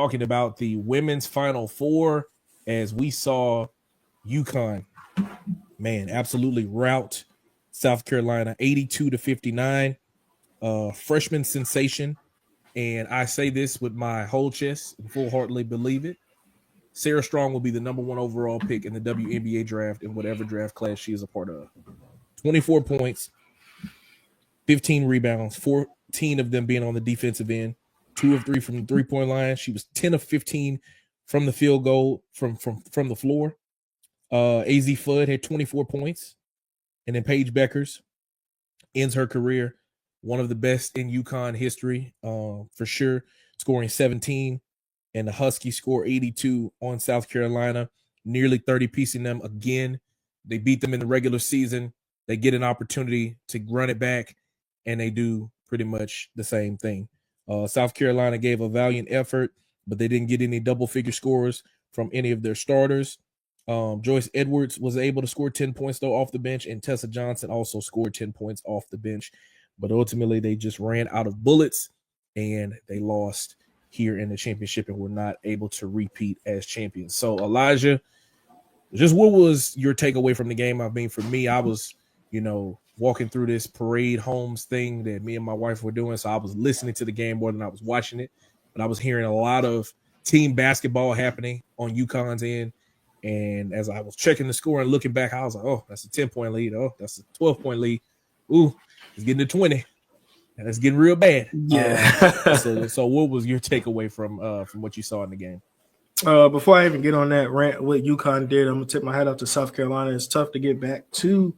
talking about the women's Final Four as we saw UConn, absolutely rout South Carolina 82-59. Freshman sensation. And I say this with my whole chest and full-heartedly believe it. Sarah Strong will be the number 1 overall pick in the WNBA draft in whatever draft class she is a part of. 24 points, 15 rebounds, 14 of them being on the defensive end, 2 of 3 from the three-point line. She was 10 of 15 from the field goal from the floor. Azzi Fudd had 24 points. And then Paige Bueckers ends her career, one of the best in UConn history, for sure, scoring 17. And the Huskies score 82 on South Carolina, nearly 30-piecing them again. They beat them in the regular season. They get an opportunity to run it back, and they do pretty much the same thing. South Carolina gave a valiant effort, but they didn't get any double-figure scores from any of their starters. Joyce Edwards was able to score 10 points, though, off the bench, and Tessa Johnson also scored 10 points off the bench. But ultimately, they just ran out of bullets, and they lost here in the championship and were not able to repeat as champions. So, Elijah, just what was your takeaway from the game? I mean, for me, I was, walking through this parade homes thing that me and my wife were doing. So I was listening to the game more than I was watching it. But I was hearing a lot of team basketball happening on UConn's end. And as I was checking the score and looking back, I was like, oh, that's a 10-point lead. Oh, that's a 12-point lead. Ooh, it's getting to 20. And it's getting real bad. Yeah. So what was your takeaway from what you saw in the game? Before I even get on that rant, what UConn did, I'm going to tip my hat out to South Carolina. It's tough to get back to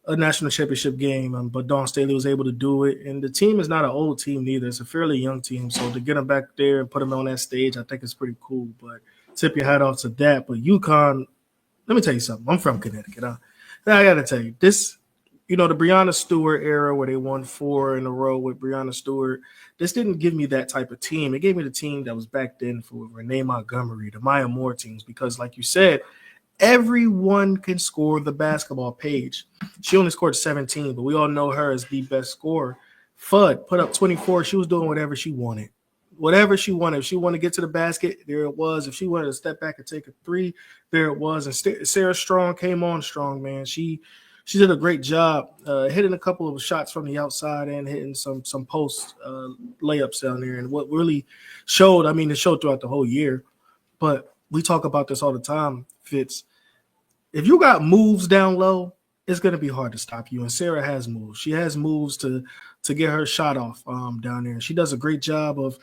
a national championship game, but Dawn Staley was able to do it. And the team is not an old team neither. It's a fairly young team. So to get them back there and put them on that stage, I think it's pretty cool. But tip your hat off to that. But UConn, let me tell you something. I'm from Connecticut. I got to tell you, this, the Breanna Stewart era where they won 4 in a row with Breanna Stewart, this didn't give me that type of team. It gave me the team that was back then for Renee Montgomery, the Maya Moore teams, because like you said, everyone can score the basketball. Paige, she only scored 17, but we all know her as the best scorer. Fudd put up 24. She was doing whatever she wanted. Whatever she wanted. If she wanted to get to the basket, there it was. If she wanted to step back and take a 3, there it was. And Sarah Strong came on strong, man. She did a great job hitting a couple of shots from the outside and hitting some post layups down there. And what really showed, it showed throughout the whole year, but we talk about this all the time, Fitz. If you got moves down low, it's going to be hard to stop you. And Sarah has moves. She has moves to get her shot off down there. She does a great job of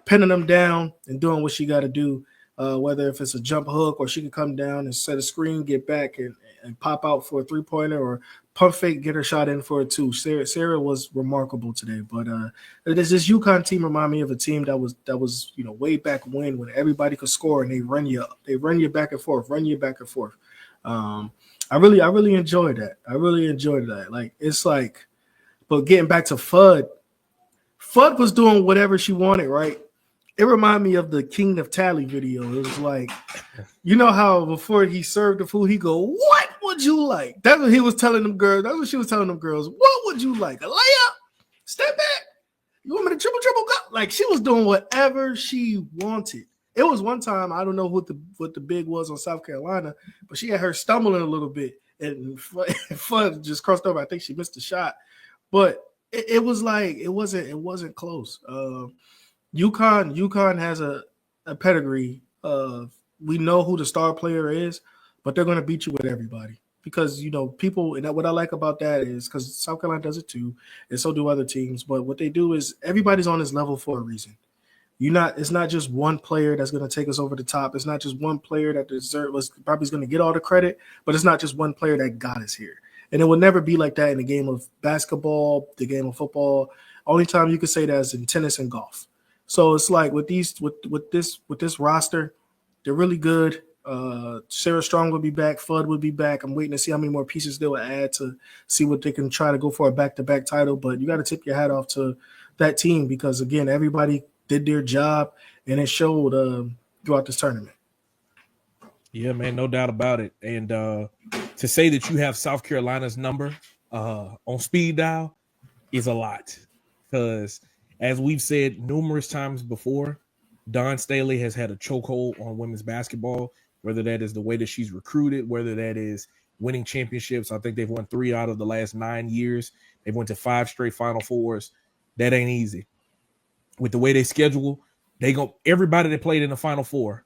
pinning them down and doing what she got to do, whether if it's a jump hook or she can come down and set a screen, get back and pop out for a three-pointer or pump fake, get her shot in for a 2. Sarah was remarkable today. But this UConn team remind me of a team that was way back when everybody could score and they run you back and forth. I really enjoyed that. But getting back to Fudd was doing whatever she wanted, right? It reminded me of the King of Tally video. It was like, how before he served the food, he go, "What would you like?" That's what he was telling them girls. That's what she was telling them girls. What would you like? A layup? Step back? You want me to triple go? Like she was doing whatever she wanted. It was one time, I don't know what the big was on South Carolina, but she had her stumbling a little bit and Fudd just crossed over. I think she missed a shot, but it was like it wasn't close. UConn has a pedigree of, we know who the star player is, but they're going to beat you with everybody because, people, and what I like about that is because South Carolina does it too, and so do other teams. But what they do is everybody's on this level for a reason. It's not just one player that's going to take us over the top. It's not just one player that probably going to get all the credit, but it's not just one player that got us here. And it will never be like that in the game of basketball, the game of football. Only time you can say that is in tennis and golf. So it's like with this roster, they're really good. Sarah Strong will be back. Fudd will be back. I'm waiting to see how many more pieces they will add to see what they can try to go for a back-to-back title. But you got to tip your hat off to that team because, again, everybody did their job, and it showed throughout this tournament. Yeah, man, no doubt about it. And to say that you have South Carolina's number on speed dial is a lot because – as we've said numerous times before, Dawn Staley has had a chokehold on women's basketball, whether that is the way that she's recruited, whether that is winning championships. I think they've won 3 out of the last 9 years. They've went to 5 straight Final Fours. That ain't easy. With the way they schedule, everybody that played in the Final Four,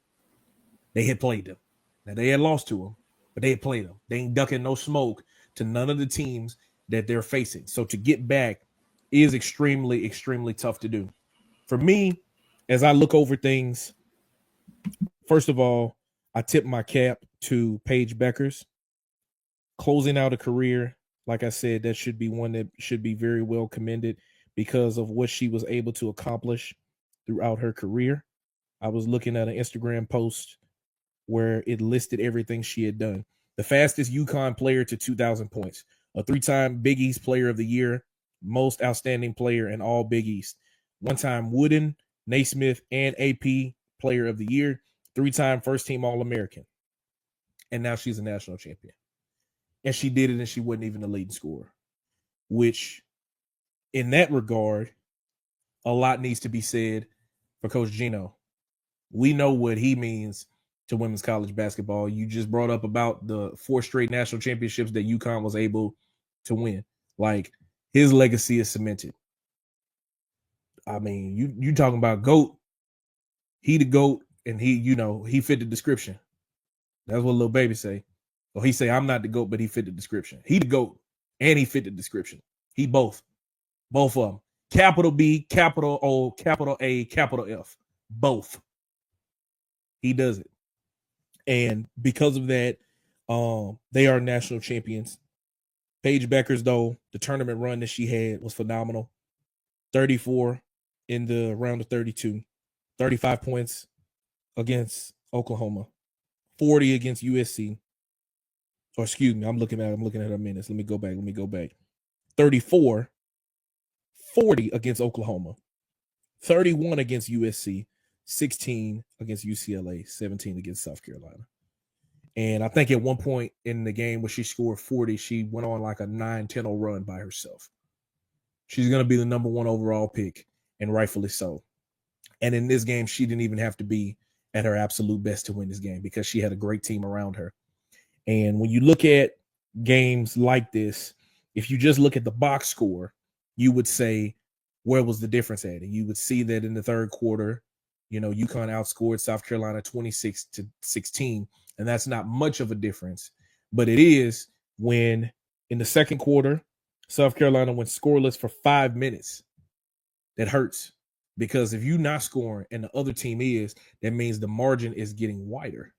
they had played them. Now they had lost to them, but they had played them. They ain't ducking no smoke to none of the teams that they're facing. So to get back is extremely, extremely tough to do. For me, as I look over things, first of all, I tip my cap to Paige Bueckers. Closing out a career, like I said, that should be one that should be very well commended because of what she was able to accomplish throughout her career. I was looking at an Instagram post where it listed everything she had done. The fastest UConn player to 2,000 points, a 3-time Big East Player of the Year, most outstanding player in all Big East, 1-time Wooden, Naismith, and AP Player of the Year, 3-time first-team All-American. And now she's a national champion. And she did it, and she wasn't even the leading scorer, which in that regard, a lot needs to be said for Coach Geno. We know what he means to women's college basketball. You just brought up about the 4 straight national championships that UConn was able to win. Like, his legacy is cemented. I mean, you talking about GOAT. He the GOAT, and he fit the description. That's what Lil Baby say. Or he say, I'm not the GOAT, but he fit the description. He the GOAT, and he fit the description. He both of them. Capital B, capital O, capital A, capital F. Both. He does it. And because of that, they are national champions. Paige Bueckers, though, the tournament run that she had was phenomenal. 34 in the round of 32. 35 points against Oklahoma. 40 against USC. Or excuse me, I'm looking at her minutes. Let me go back. 34, 40 against Oklahoma. 31 against USC. 16 against UCLA, 17 against South Carolina. And I think at one point in the game where she scored 40, she went on like a 9-10 run by herself. She's going to be the number 1 overall pick, and rightfully so. And in this game, she didn't even have to be at her absolute best to win this game because she had a great team around her. And when you look at games like this, if you just look at the box score, you would say, where was the difference at? And you would see that in the third quarter, UConn outscored South Carolina 26-16, and that's not much of a difference. But it is when in the second quarter, South Carolina went scoreless for 5 minutes. That hurts because if you're not scoring and the other team is, that means the margin is getting wider.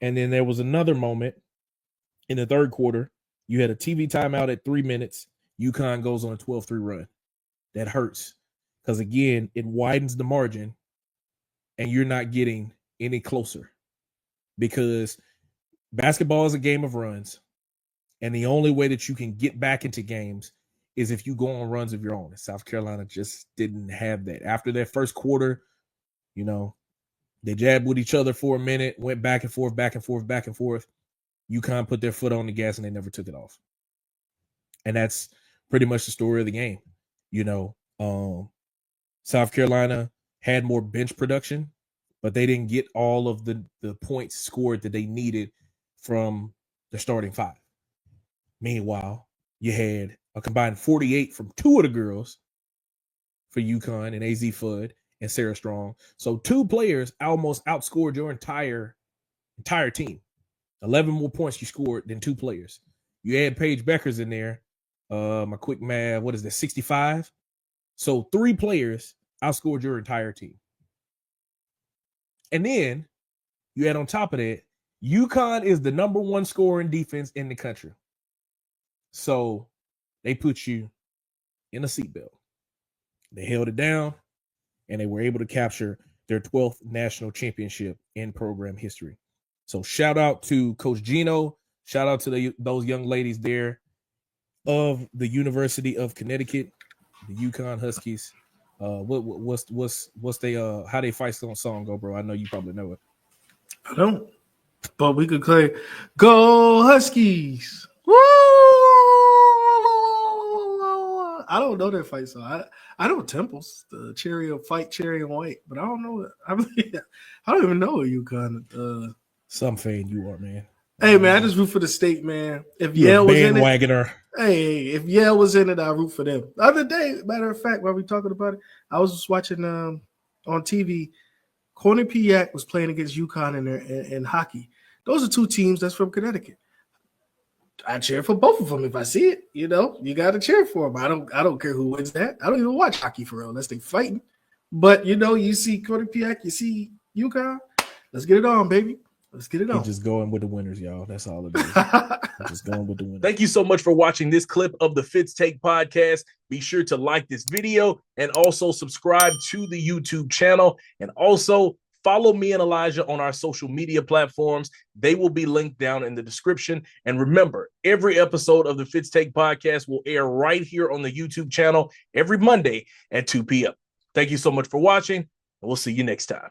And then there was another moment in the third quarter. You had a TV timeout at 3 minutes. UConn goes on a 12-3 run. That hurts because, again, it widens the margin. And you're not getting any closer because basketball is a game of runs. And the only way that you can get back into games is if you go on runs of your own. And South Carolina just didn't have that. After that first quarter, they jabbed with each other for a minute, went back and forth. UConn put their foot on the gas and they never took it off. And that's pretty much the story of the game. South Carolina had more bench production, but they didn't get all of the points scored that they needed from the starting 5. Meanwhile, you had a combined 48 from 2 of the girls for UConn and Azzi Fudd and Sarah Strong. So 2 players almost outscored your entire team. 11 more points you scored than 2 players. You add Paige Bueckers in there. My quick math, what is that, 65? So 3 players outscored your entire team. And then you add on top of that, UConn is the number 1 scorer in defense in the country. So they put you in a seatbelt. They held it down, and they were able to capture their 12th national championship in program history. So shout out to Coach Geno. Shout out to those young ladies there of the University of Connecticut, the UConn Huskies. What's they how they fight song go, bro? I know you probably know it. I don't, but we could play "Go Huskies." Woo! I don't know their fight song. I know Temples, the Cherry and White, but I don't know. I don't even know UConn. Some fan you are, man. Hey, man, I just root for the state, man. If You're Yale a was in it, bandwagoner. hey, if Yale was in it, I root for them. The other day, matter of fact, while we talking about it, I was just watching on TV. Quinnipiac was playing against UConn in hockey. Those are two teams that's from Connecticut. I cheer for both of them if I see it. You know, you got to cheer for them. I don't care who wins that. I don't even watch hockey for real unless they fighting. But you know, you see Quinnipiac, you see UConn. Let's get it on, baby. Let's get it on. You're just going with the winners, y'all. That's all it is. Just going with the winners. Thank you so much for watching this clip of the Fitz Take podcast. Be sure to like this video and also subscribe to the YouTube channel. And also follow me and Elijah on our social media platforms. They will be linked down in the description. And remember, every episode of the Fitz Take podcast will air right here on the YouTube channel every Monday at 2 p.m. Thank you so much for watching, and we'll see you next time.